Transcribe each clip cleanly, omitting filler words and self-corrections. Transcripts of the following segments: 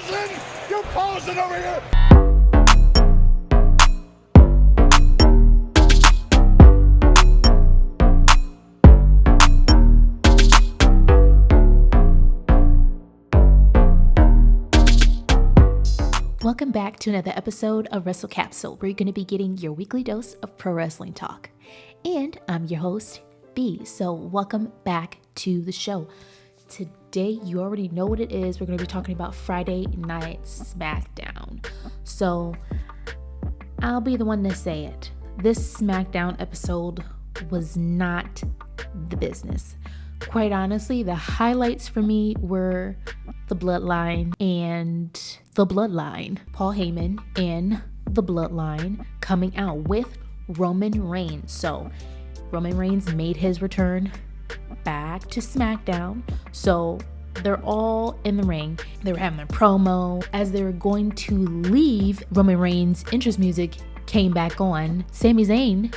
You posing over here! Welcome back to another episode of Wrestle Capsule, where you're going to be getting your weekly dose of pro wrestling talk. And I'm your host, B. So welcome back to the show. Today, you already know what it is. We're going to be talking about Friday Night Smackdown. So I'll be the one to say it. This Smackdown episode was not the business. Quite honestly, the highlights for me were the Bloodline and the Bloodline. Paul Heyman and the Bloodline coming out with Roman Reigns. So Roman Reigns made his return back to SmackDown. So they're all in the ring. They were having their promo. As they were going to leave, Roman Reigns' entrance music came back on. Sami Zayn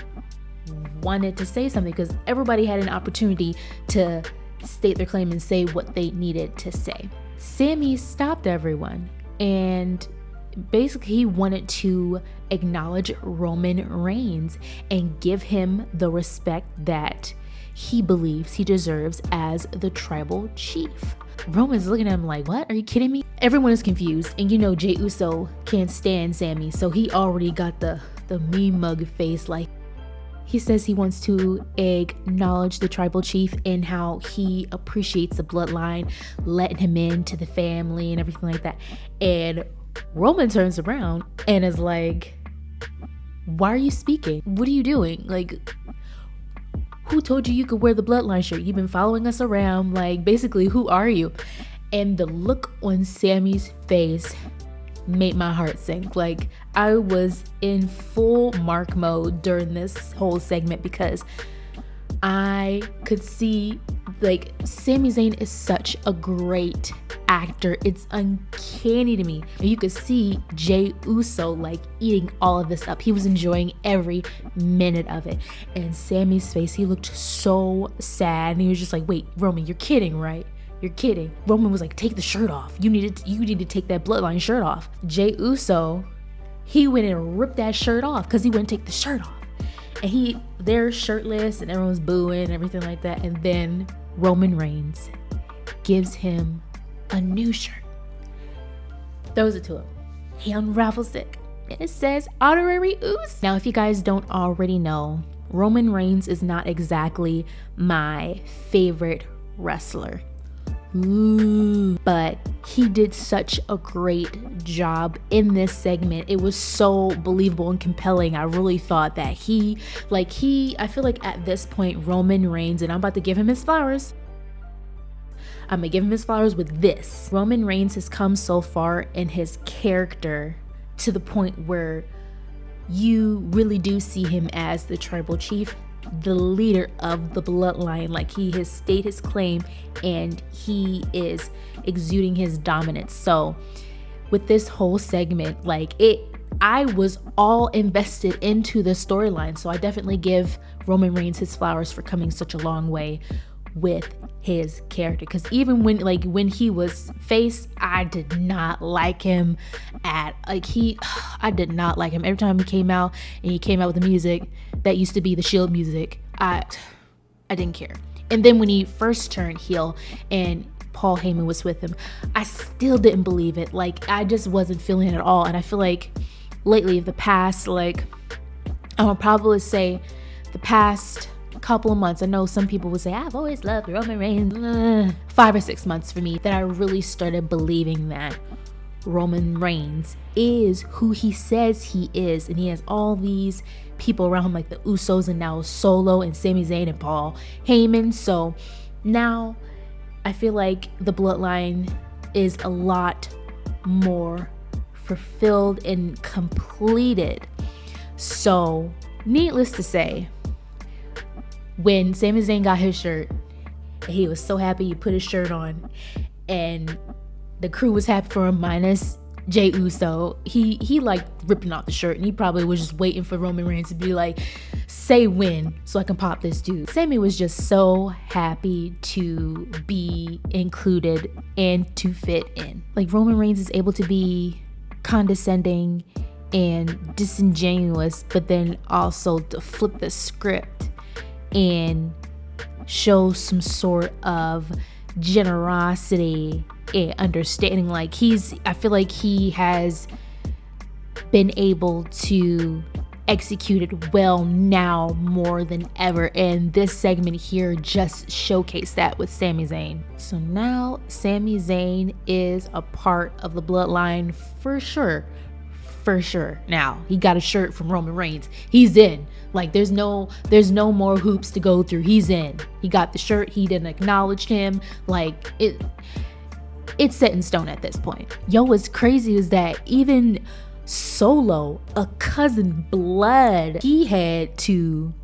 wanted to say something because everybody had an opportunity to state their claim and say what they needed to say. Sami stopped everyone and basically he wanted to acknowledge Roman Reigns and give him the respect that he believes he deserves as the tribal chief. Roman's looking at him like, what? Are you kidding me? Everyone is confused, and you know Jey Uso can't stand Sami, so he already got the me mug face. Like, he says he wants to acknowledge the tribal chief and how he appreciates the bloodline, letting him into the family and everything like that. And Roman turns around and is like, why are you speaking? What are you doing? Like, who told you could wear the bloodline shirt? You've been following us around. Like, basically, who are you? And the look on Sami's face made my heart sink. Like, I was in full Mark mode during this whole segment because I could see, like, Sami Zayn is such a great actor. It's uncanny to me. And you could see Jey Uso like eating all of this up. He was enjoying every minute of it. And Sami's face, he looked so sad. And he was just like, wait, Roman, you're kidding, right? You're kidding. Roman was like, take the shirt off. You need to take that bloodline shirt off. Jey Uso, he went and ripped that shirt off because he wouldn't take the shirt off. And they're shirtless and everyone's booing and everything like that. And then Roman Reigns gives him a new shirt. Throws it to him. He unravels it. And it says Honorary Uce. Now, if you guys don't already know, Roman Reigns is not exactly my favorite wrestler. But he did such a great job in this segment. It was so believable and compelling. I really thought that I feel like at this point, Roman Reigns, and I'm about to give him his flowers. I'm gonna give him his flowers with this. Roman Reigns has come so far in his character to the point where you really do see him as the tribal chief, the leader of the bloodline. Like, he has stated his claim and he is exuding his dominance. So with this whole segment, I was all invested into the storyline. So I definitely give Roman Reigns his flowers for coming such a long way with his character. Because even when he was face, I did not like him I did not like him. Every time he came out with the music that used to be the Shield music, I didn't care. And then when he first turned heel and Paul Heyman was with him, I still didn't believe it. Like, I just wasn't feeling it at all. And I feel like lately, the past, I would probably say the past couple of months, I know some people would say, I've always loved Roman Reigns. 5 or 6 months for me that I really started believing that Roman Reigns is who he says he is. And he has all these people around him, like the Usos and now Solo and Sami Zayn and Paul Heyman. So now I feel like the bloodline is a lot more fulfilled and completed. So needless to say, when Sami Zayn got his shirt, he was so happy he put his shirt on, and the crew was happy for him minus Jey Uso. He like ripping off the shirt, and he probably was just waiting for Roman Reigns to be like, say when so I can pop this dude. Sami was just so happy to be included and to fit in. Like, Roman Reigns is able to be condescending and disingenuous, but then also to flip the script and show some sort of generosity and understanding. Like, I feel like he has been able to execute it well now more than ever, and this segment here just showcased that with Sami Zayn. So now Sami Zayn is a part of the Bloodline for sure. Now he got a shirt from Roman Reigns. He's in. Like, there's no more hoops to go through. He's in. He got the shirt. He didn't acknowledge him. Like, it's set in stone at this point. Yo, what's crazy is that even Solo, a cousin blood, he had to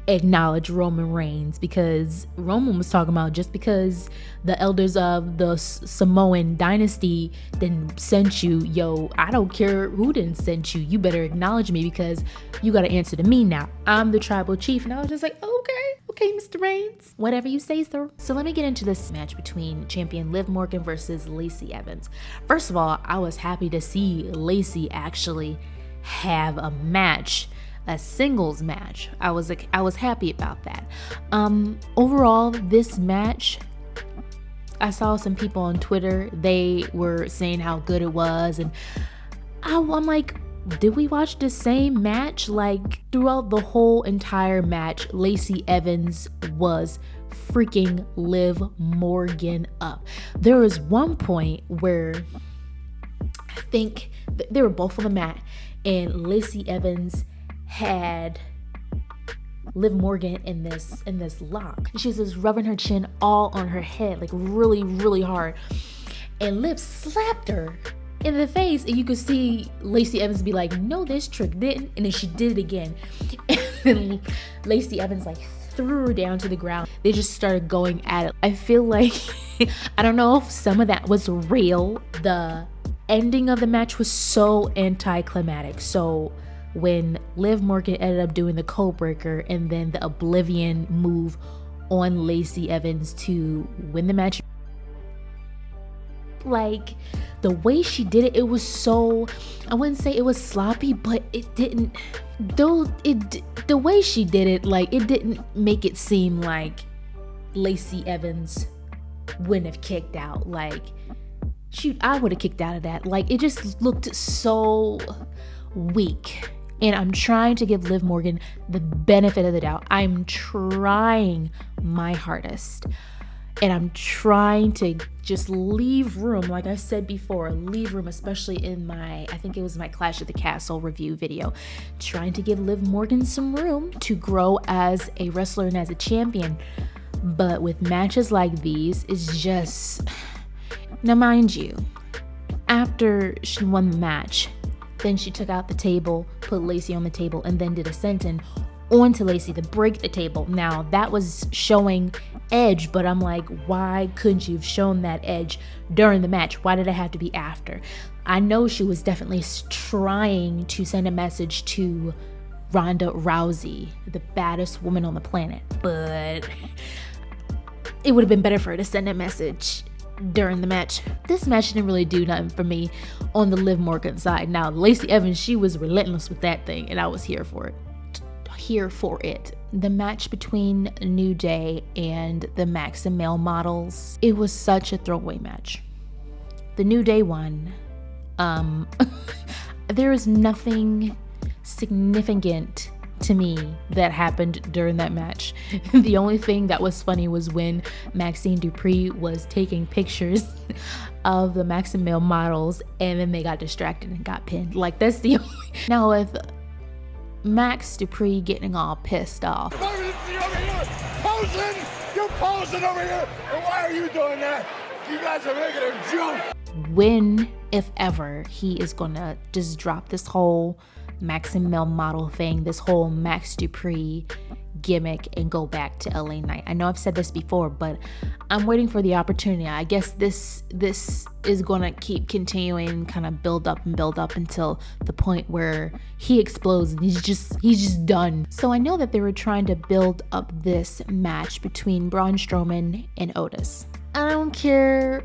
acknowledge Roman Reigns, because Roman was talking about, just because the elders of the Samoan dynasty didn't send you, yo, I don't care who didn't send you, you better acknowledge me, because you gotta answer to me now. I'm the tribal chief. And I was just like, okay, Mr. Reigns, whatever you say, sir. So let me get into this match between champion Liv Morgan versus Lacey Evans. First of all, I was happy to see Lacey actually have a match, a singles match. I was happy about that. Overall, this match, I saw some people on Twitter, they were saying how good it was, and I'm like, did we watch the same match? Like, throughout the whole entire match, Lacey Evans was freaking Liv Morgan up. There was one point where I think they were both on the mat, and Lacey Evans had Liv Morgan in this lock. She was just rubbing her chin all on her head, like really, really hard. And Liv slapped her in the face, and you could see Lacey Evans be like, no, this trick didn't. And then she did it again. And then Lacey Evans like threw her down to the ground. They just started going at it. I feel like, I don't know if some of that was real. The ending of the match was so anticlimactic. So when Liv Morgan ended up doing the code breaker and then the Oblivion move on Lacey Evans to win the match, like, the way she did it, it was so, I wouldn't say it was sloppy, but it didn't, the way she did it, like, it didn't make it seem like Lacey Evans wouldn't have kicked out. Like, shoot, I would have kicked out of that. Like, it just looked so weak. And I'm trying to give Liv Morgan the benefit of the doubt. I'm trying my hardest. And I'm trying to just leave room, like I said before, leave room, especially in I think it was my Clash at the Castle review video, trying to give Liv Morgan some room to grow as a wrestler and as a champion. But with matches like these, it's just, now mind you, after she won the match, then she took out the table, put Lacey on the table, and then did a senton onto Lacey to break the table. Now, that was showing edge, but I'm like, why couldn't you have shown that edge during the match? Why did it have to be after? I know she was definitely trying to send a message to Ronda Rousey, the baddest woman on the planet, but it would have been better for her to send a message during the match. This match didn't really do nothing for me on the Liv Morgan side. Now, Lacey Evans, she was relentless with that thing, and I was here for it. The match between New Day and the Max and Male models, it was such a throwaway match. The New Day won. There is nothing significant to me that happened during that match. The only thing that was funny was when Maxine Dupree was taking pictures of the Max and Male models, and then they got distracted and got pinned. Like, that's the only. Now, with Max Dupree getting all pissed off. You're posing over here. And why are you doing that? You guys are making a joke. When, if ever, he is gonna just drop this whole Maximum model thing, this whole Max Dupree gimmick, and go back to LA Knight. I know I've said this before, but I'm waiting for the opportunity. I guess this is gonna keep continuing, kind of build up until the point where he explodes and he's just done. So I know that they were trying to build up this match between Braun Strowman and Otis. I don't care.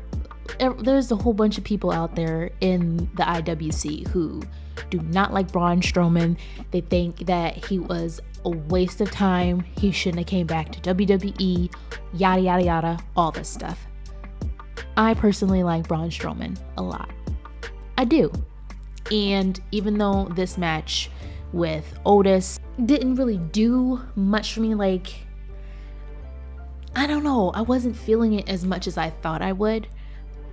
There's a whole bunch of people out there in the IWC who do not like Braun Strowman. They think that he was a waste of time. He shouldn't have came back to WWE, yada yada yada, all this stuff. I personally like Braun Strowman a lot. I do. And even though this match with Otis didn't really do much for me, like, I don't know, I wasn't feeling it as much as I thought I would,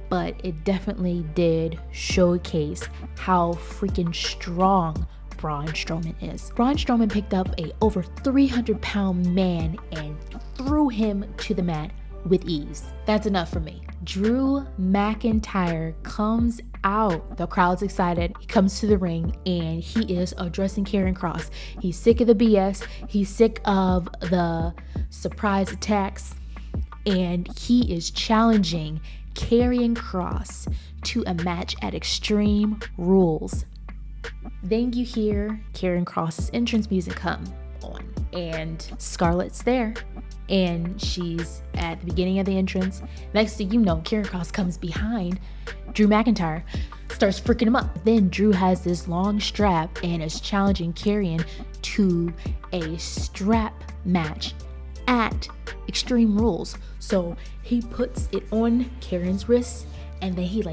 but it definitely did showcase how freaking strong Braun Strowman is. Braun Strowman picked up a over 300-pound man and threw him to the mat with ease. That's enough for me. Drew McIntyre comes out. The crowd's excited. He comes to the ring and he is addressing Karrion Kross. He's sick of the BS. He's sick of the surprise attacks. And he is challenging Karrion Kross to a match at Extreme Rules. Then you hear Karrion Kross's entrance music come on, and Scarlett's there, and she's at the beginning of the entrance. Next thing you know, Karrion Kross comes behind Drew McIntyre, starts freaking him up. Then Drew has this long strap and is challenging Karrion to a strap match at Extreme Rules. So he puts it on Karrion's wrist, and then he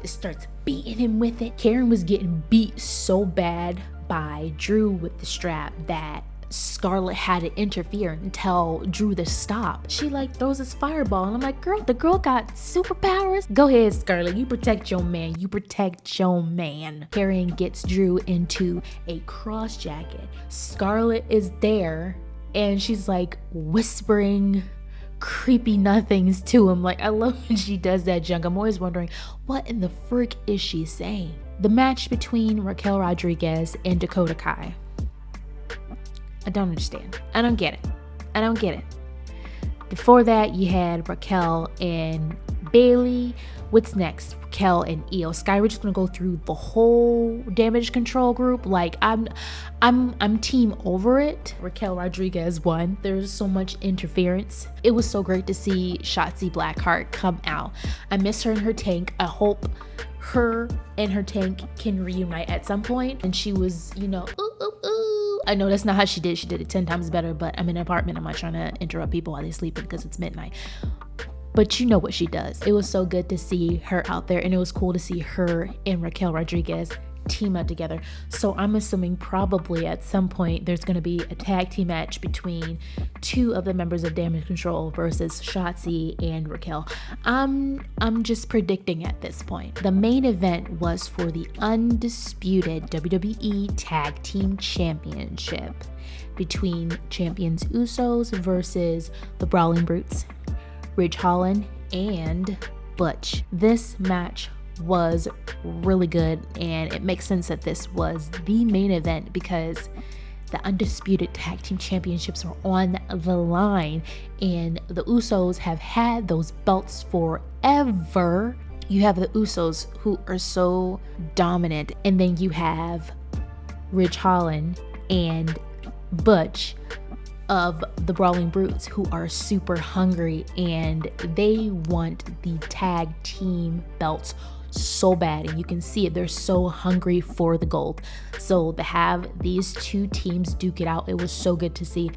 starts beating him with it. Karrion was getting beat so bad by Drew with the strap that Scarlett had to interfere and tell Drew to stop. She throws this fireball, and I'm like, girl, the girl got superpowers. Go ahead, Scarlett, you protect your man. Karrion gets Drew into a cross jacket. Scarlett is there, and she's whispering creepy nothings to him. I love when she does that junk. I'm always wondering, what in the frick is she saying? The match between Raquel Rodriguez and Dakota Kai. I don't understand. I don't get it. Before that, you had Raquel and Bailey. What's next? Raquel and Io Sky. We're just gonna go through the whole Damage Control group. I'm team over it. Raquel Rodriguez won. There's so much interference. It was so great to see Shotzi Blackheart come out. I miss her in her tank. I hope her and her tank can reunite at some point. And she was, ooh. I know that's not how she did. She did it 10 times better, but I'm in an apartment. I'm not trying to interrupt people while they're sleeping because it's midnight. But you know what she does. It was so good to see her out there, and it was cool to see her and Raquel Rodriguez team up together. So I'm assuming probably at some point there's going to be a tag team match between two of the members of Damage Control versus Shotzi and Raquel. I'm just predicting at this point. The main event was for the undisputed WWE Tag Team Championship between champions Usos versus the Brawling Brutes, Ridge Holland and Butch. This match was really good, and it makes sense that this was the main event because the undisputed tag team championships are on the line, and the Usos have had those belts forever. You have the Usos who are so dominant, and then you have Ridge Holland and Butch of the Brawling Brutes who are super hungry, and they want the tag team belts so bad, and you can see it. They're so hungry for the gold. So to have these two teams duke it out, it was so good to see.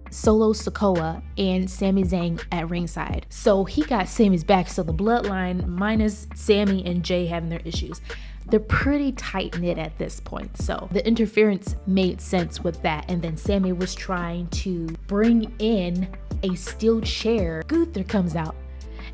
Solo Sikoa and Sami Zayn at ringside. So he got Sami's back. So the Bloodline minus Sami and Jay having their issues, they're pretty tight-knit at this point. So the interference made sense with that. And then Sami was trying to bring in a steel chair. Gunther comes out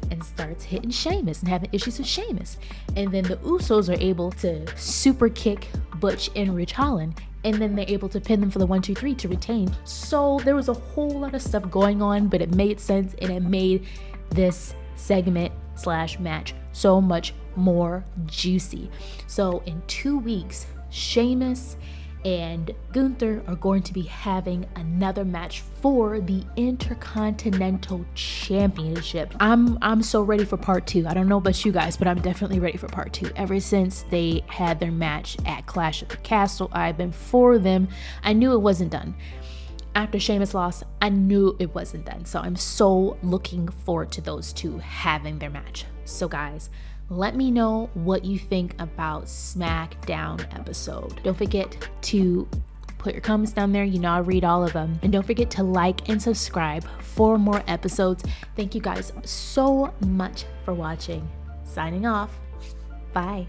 and starts hitting Sheamus and having issues with Sheamus. And then the Usos are able to super kick Butch and Ridge Holland, and then they're able to pin them for the 1-2-3 to retain. So there was a whole lot of stuff going on, but it made sense, and it made this segment / match so much more juicy. So in 2 weeks, Sheamus and Gunther are going to be having another match for the Intercontinental Championship. I'm so ready for part 2. I don't know about you guys, but I'm definitely ready for part 2. Ever since they had their match at Clash at the Castle, I've been for them. I knew it wasn't done. After Sheamus lost, I knew it wasn't done. So I'm so looking forward to those two having their match. So guys, let me know what you think about Smackdown episode. Don't forget to put your comments down there. You know I read all of them. And don't forget to like and subscribe for more episodes. Thank you guys so much for watching. Signing off. Bye.